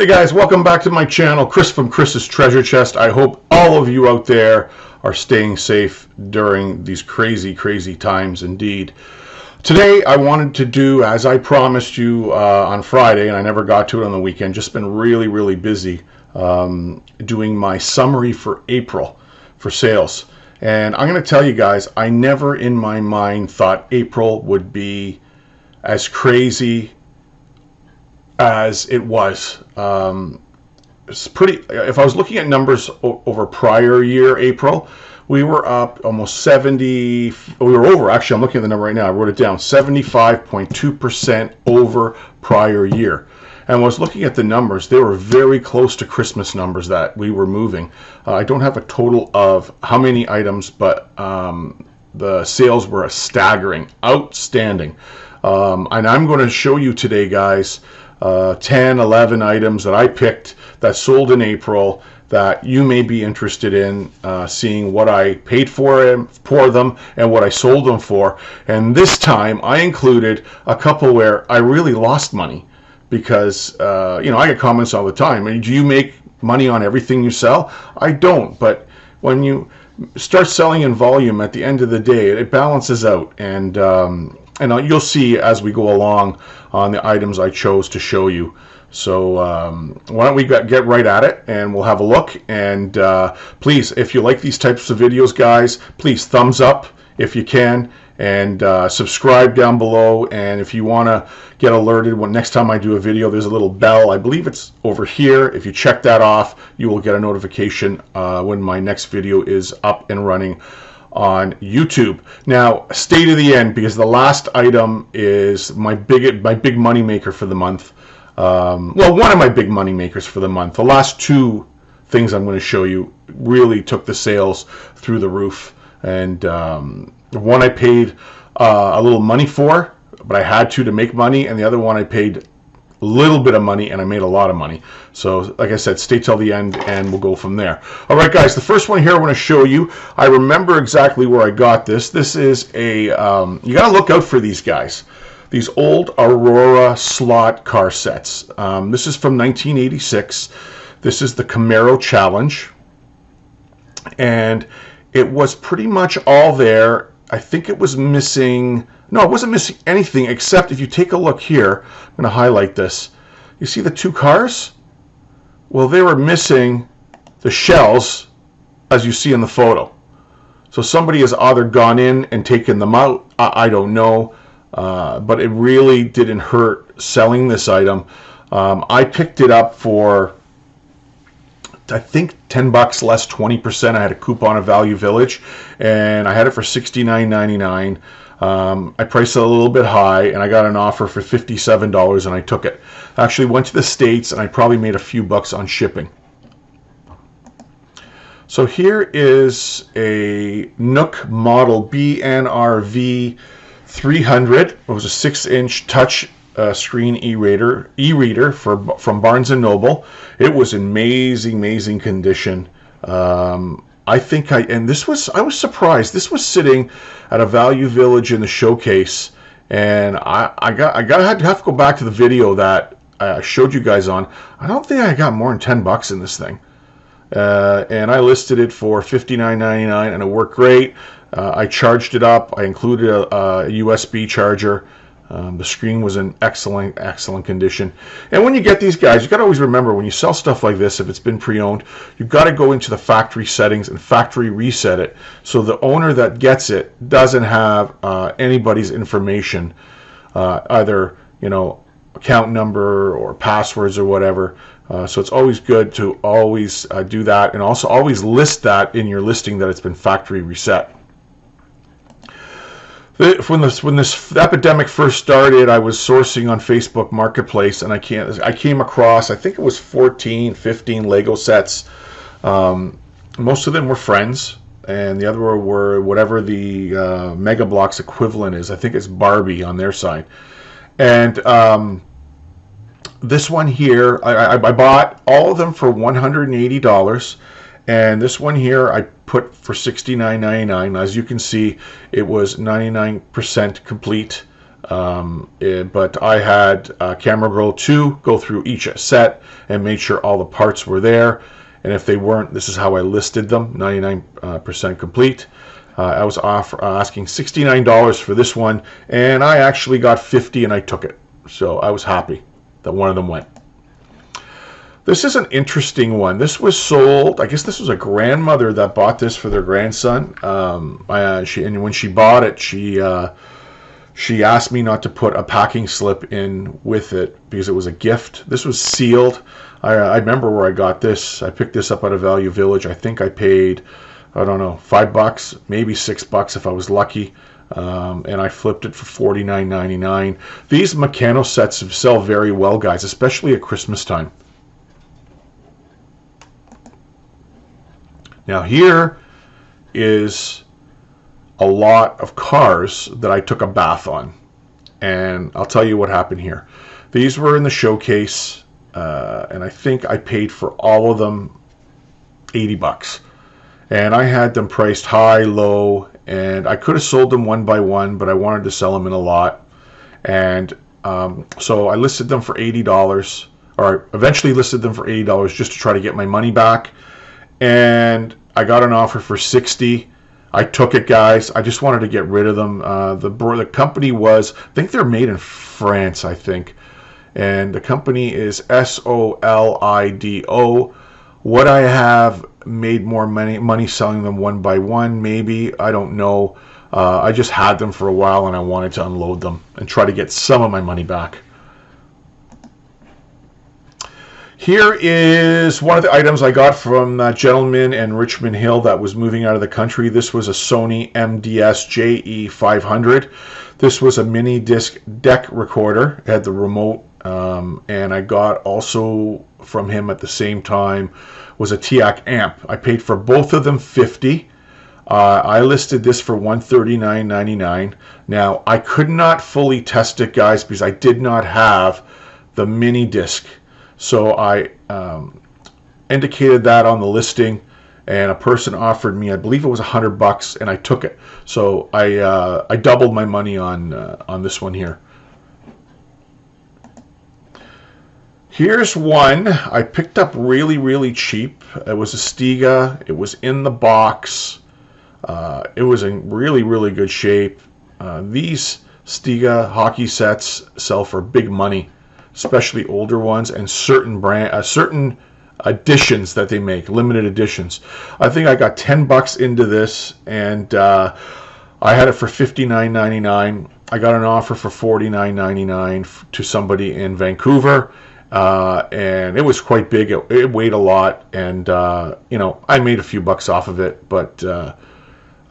Hey guys, welcome back to my channel, Chris from Chris's Treasure Chest. I hope all of you out there are staying safe during these crazy times indeed. Today I wanted to do, as I promised you on Friday, and I never got to it on the weekend, just been really busy doing my summary for April for sales. And I'm going to tell you guys, I never in my mind thought April would be as crazy as it was. It's pretty. If I was looking at numbers over prior year April, we were up almost 70. We were over. Actually, I'm looking at the number right now. I wrote it down. 75.2% over prior year. And when I was looking at the numbers, they were very close to Christmas numbers that we were moving. I don't have a total of how many items, but the sales were staggering, outstanding. And I'm going to show you today, guys, 10, 11 items that I picked that sold in April that you may be interested in seeing what I paid for them and what I sold them for. And this time I included a couple where I really lost money because, you know, I get comments all the time. I mean, do you make money on everything you sell? I don't, but when you start selling in volume, at the end of the day, it balances out. And you'll see as we go along on the items I chose to show you. So why don't we get right at it and we'll have a look. And please, if you like these types of videos, guys, please thumbs up if you can, and subscribe down below. And if you want to get alerted when next time I do a video, there's a little bell. I believe it's over here. If you check that off, you will get a notification when my next video is up and running on YouTube. Now, stay to the end because the last item is my big money maker for the month. Well, one of my big money makers for the month. The last two things I'm going to show you really took the sales through the roof. And one I paid a little money for, but I had to make money, and the other one I paid a little bit of money and I made a lot of money. So like I said, stay till the end and we'll go from there. All right, guys, the first one here I want to show you, I remember exactly where I got this. This is a, you got to look out for these guys. These old Aurora slot car sets. This is from 1986. This is the Camaro Challenge. And it was pretty much all there. I think it was missing, no, it wasn't missing anything except if you take a look here, I'm going to highlight this. You see the two cars? Well, they were missing the shells as you see in the photo. So somebody has either gone in and taken them out. I don't know. But it really didn't hurt selling this item. I picked it up for, I think, 10 bucks less 20%. I had a coupon at Value Village, and I had it for $69.99. I priced it a little bit high, and I got an offer for $57, and I took it. I actually went to the States, and I probably made a few bucks on shipping. So here is a Nook model BNRV 300. It was a 6-inch touch screen e-reader from Barnes & Noble. It was in amazing condition. I think I was surprised. This was sitting at a Value Village in the showcase, and I had to go back to the video that I showed you guys on. I don't think I got more than 10 bucks in this thing. And I listed it for $59.99, and it worked great. I charged it up. I included a USB charger. The screen was in excellent condition. And when you get these guys, you got to always remember, when you sell stuff like this, if it's been pre-owned, you've got to go into the factory settings and factory reset it, so the owner that gets it doesn't have anybody's information, either, you know, account number or passwords or whatever. So it's always good to always do that, and also always list that in your listing that it's been factory reset. When this epidemic first started, I was sourcing on Facebook Marketplace, and I came across, I think it was 14, 15 Lego sets. Most of them were friends, and the other were whatever the Mega Bloks equivalent is. I think it's Barbie on their side. And this one here, I bought all of them for $180. And this one here I put for $69.99. As you can see, it was 99% complete. But I had Camera Girl 2 go through each set and made sure all the parts were there. And if they weren't, this is how I listed them, 99% complete. I was asking $69 for this one, and I actually got $50 and I took it. So I was happy that one of them went. This is an interesting one. This was sold, I guess this was a grandmother that bought this for their grandson. And when she bought it, she asked me not to put a packing slip in with it because it was a gift. This was sealed. I remember where I got this. I picked this up at a Value Village. I think I paid, I don't know, $5, maybe $6 if I was lucky. And I flipped it for $49.99. These Meccano sets sell very well, guys, especially at Christmas time. Now here is a lot of cars that I took a bath on, and I'll tell you what happened here. These were in the showcase, and I think I paid for all of them $80, and I had them priced high, low, and I could have sold them one by one, but I wanted to sell them in a lot, and so I listed them for $80, or eventually listed them for $80 just to try to get my money back. And I got an offer for $60. I took it, guys. I just wanted to get rid of them. The company was, I think they're made in France, I think. And the company is Solido. Would I have made more money selling them one by one? Maybe. I don't know. I just had them for a while and I wanted to unload them and try to get some of my money back. Here is one of the items I got from that gentleman in Richmond Hill that was moving out of the country. This was a Sony MDS JE500. This was a mini disc deck recorder. It had the remote, and I got also from him at the same time was a TIAC amp. I paid for both of them $50. I listed this for $139.99. Now, I could not fully test it, guys, because I did not have the mini disc. So I indicated that on the listing, and a person offered me, I believe it was $100, and I took it. So I doubled my money on this one here. Here's one I picked up really cheap. It was a Stiga. It was in the box. It was in really good shape. These Stiga hockey sets sell for big money, especially older ones, and certain editions that they make, limited editions. I think I got $10 into this, and I had it for $59.99. I got an offer for $49.99 to somebody in Vancouver, and it was quite big. It weighed a lot, and you know, I made a few bucks off of it. But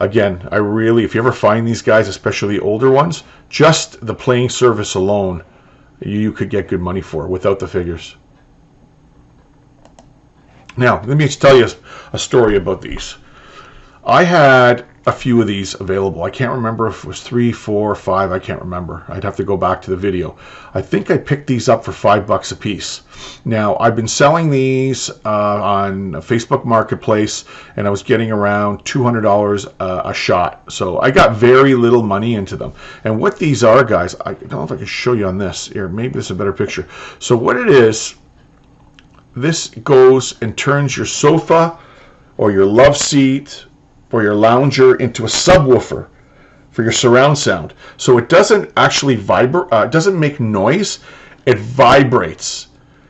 again, if you ever find these guys, especially the older ones, just the playing service alone, you could get good money for without the figures. Now, let me tell you a story about these. I had a few of these available. I can't remember if it was 3, 4, 5. I can't remember. I'd have to go back to the video. I think I picked these up for $5 a piece. Now, I've been selling these on Facebook Marketplace, and I was getting around $200 a shot. So I got very little money into them. And what these are, guys, I don't know if I can show you on this. Here, maybe this is a better picture. So what it is, this goes and turns your sofa or your love seat or your lounger into a subwoofer for your surround sound. So it doesn't actually vibrate, it doesn't make noise, it vibrates.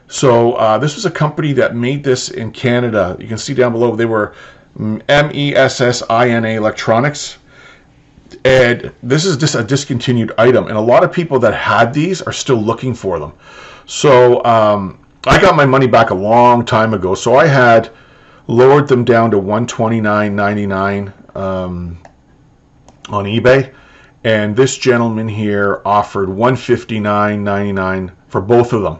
So this was a company that made this in Canada. You can see down below, they were MESSINA Electronics. And this is just a discontinued item. And a lot of people that had these are still looking for them. So I got my money back a long time ago. So I had lowered them down to $129.99 on eBay, and this gentleman here offered $159.99 for both of them.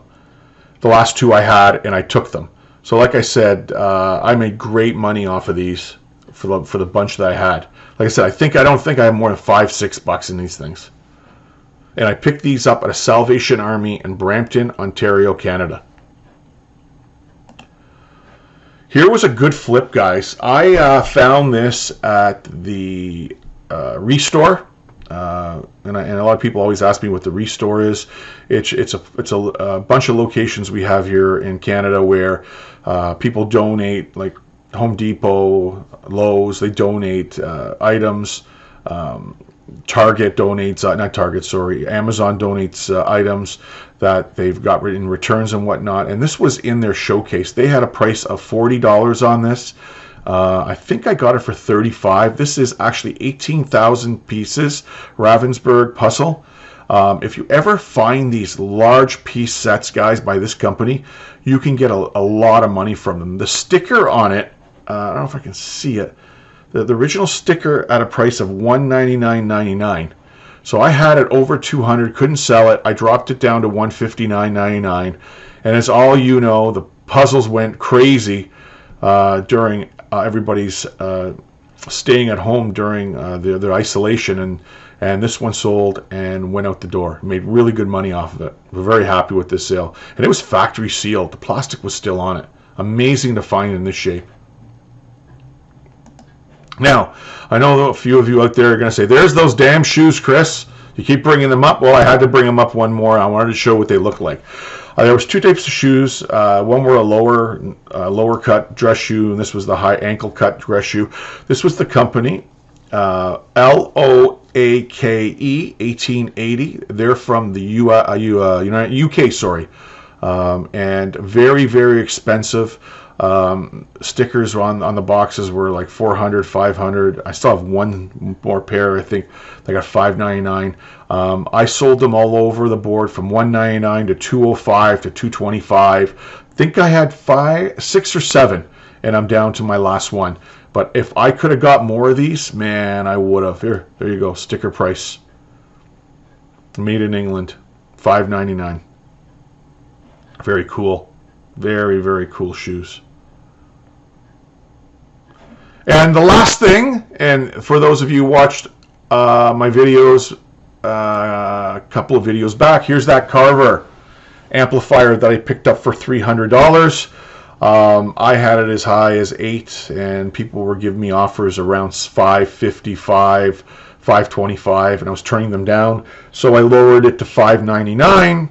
The last two I had, and I took them. So like I said, I made great money off of these for the bunch that I had. Like I said, I don't think I have more than $5-6 in these things. And I picked these up at a Salvation Army in Brampton, Ontario, Canada. Here was a good flip, guys. I found this at the Restore. and a lot of people always ask me what the restore is. It's a bunch of locations we have here in Canada where people donate, like Home Depot, Lowe's. They donate items. Target donates, not Target, sorry, Amazon donates items that they've got in returns and whatnot. And this was in their showcase. They had a price of $40 on this. I think I got it for $35. This is actually 18,000 pieces, Ravensburg puzzle. If you ever find these large piece sets, guys, by this company, you can get a lot of money from them. The sticker on it, I don't know if I can see it. The original sticker at a price of $199.99. So I had it over $200, couldn't sell it. I dropped it down to $159.99. And as all you know, the puzzles went crazy during everybody's staying at home during their isolation, and this one sold and went out the door. Made really good money off of it. We're very happy with this sale. And it was factory sealed. The plastic was still on it. Amazing to find in this shape. Now, I know a few of you out there are going to say, there's those damn shoes, Chris. You keep bringing them up. Well, I had to bring them up one more. I wanted to show what they look like. There was two types of shoes. One were a lower cut dress shoe, and this was the high ankle cut dress shoe. This was the company, LOAKE 1880. They're from the UK, sorry. And very, very expensive. Stickers on the boxes were like $400, $500. I still have one more pair. I think they got $5.99. I sold them all over the board from $199 to $205 to $225. I think I had 6 or 7, and I'm down to my last one. But if I could have got more of these, man, I would have. Here, there you go. Sticker price. Made in England, $5.99. Very cool. Very, very cool shoes. And the last thing, and for those of you who watched my videos a couple of videos back, here's that Carver amplifier that I picked up for $300. I had it as high as $8, and people were giving me offers around $5.55, $5.25, and I was turning them down. So I lowered it to $5.99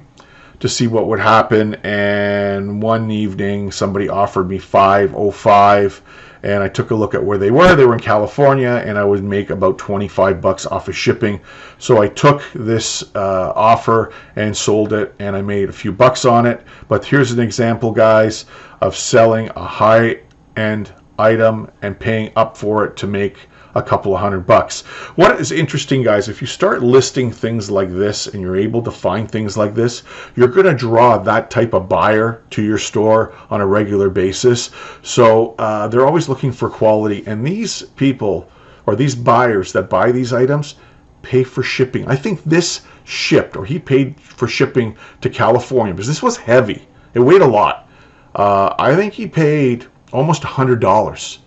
to see what would happen, and one evening somebody offered me $5.05, and I took a look at where they were. They were in California, and I would make about $25 off of shipping. So I took this offer and sold it, and I made a few bucks on it. But here's an example, guys, of selling a high-end item and paying up for it to make a couple of $100. What is interesting, guys, if you start listing things like this and you're able to find things like this, you're going to draw that type of buyer to your store on a regular basis. So they're always looking for quality, and these people or these buyers that buy these items pay for shipping. I think this shipped, or he paid for shipping to California, because this was heavy. It weighed a lot. I think he paid almost $100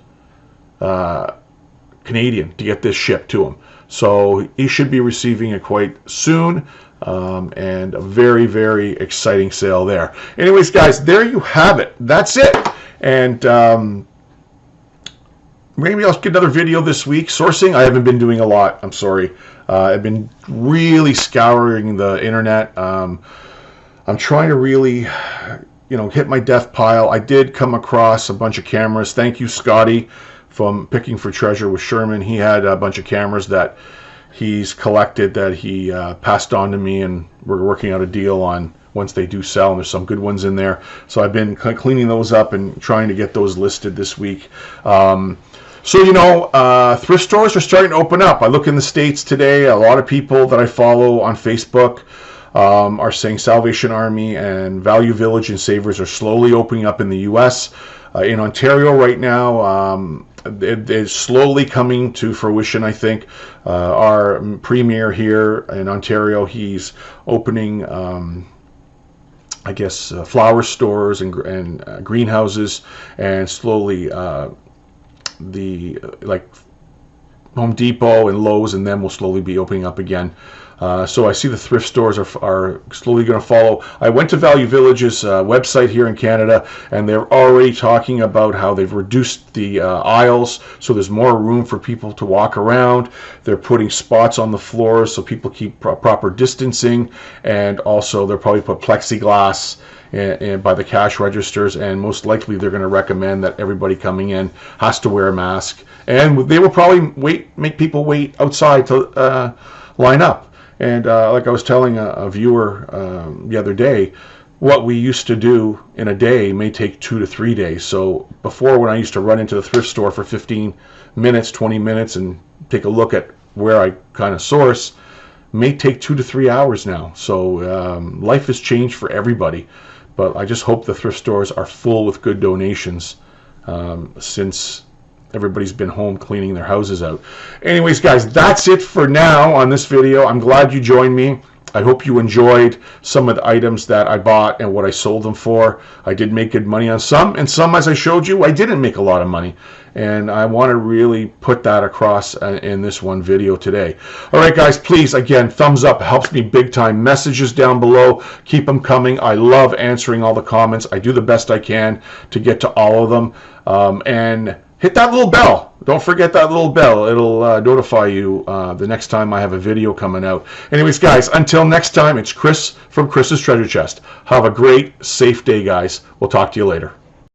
Canadian to get this shipped to him. So he should be receiving it quite soon, and a very, very exciting sale there. Anyways, guys, there you have it. That's it. And maybe I'll get another video this week. Sourcing, I haven't been doing a lot. I'm sorry. I've been really scouring the internet. I'm trying to really, hit my death pile. I did come across a bunch of cameras. Thank you, Scotty, from Picking for Treasure with Sherman. He had a bunch of cameras that he's collected that he passed on to me, and we're working out a deal on once they do sell, and there's some good ones in there. So I've been cleaning those up and trying to get those listed this week. Thrift stores are starting to open up. I look in the States today, a lot of people that I follow on Facebook are saying Salvation Army and Value Village and Savers are slowly opening up in the U.S. In Ontario right now, it's slowly coming to fruition, I think. Our premier here in Ontario, he's opening, flower stores and greenhouses, and slowly Home Depot and Lowe's and them will slowly be opening up again. So I see the thrift stores are slowly going to follow. I went to Value Village's website here in Canada, and they're already talking about how they've reduced the aisles, so there's more room for people to walk around. They're putting spots on the floors so people keep proper distancing, and also they'll probably put plexiglass and by the cash registers, and most likely they're going to recommend that everybody coming in has to wear a mask, and they will probably make people wait outside to line up. And like I was telling a viewer the other day, what we used to do in a day may take 2 to 3 days. So before, when I used to run into the thrift store for 15 minutes, 20 minutes and take a look at where I kind of source, may take 2 to 3 hours now. So life has changed for everybody. But I just hope the thrift stores are full with good donations since everybody's been home cleaning their houses out. Anyways, guys, that's it for now on this video. I'm glad you joined me. I hope you enjoyed some of the items that I bought and what I sold them for. I did make good money on some, and some, as I showed you, I didn't make a lot of money. And I want to really put that across in this one video today. All right, guys, please, again, thumbs up. It helps me big time. Messages down below. Keep them coming. I love answering all the comments. I do the best I can to get to all of them. And hit that little bell. Don't forget that little bell. It'll notify you the next time I have a video coming out. Anyways, guys, until next time, it's Chris from Chris's Treasure Chest. Have a great, safe day, guys. We'll talk to you later.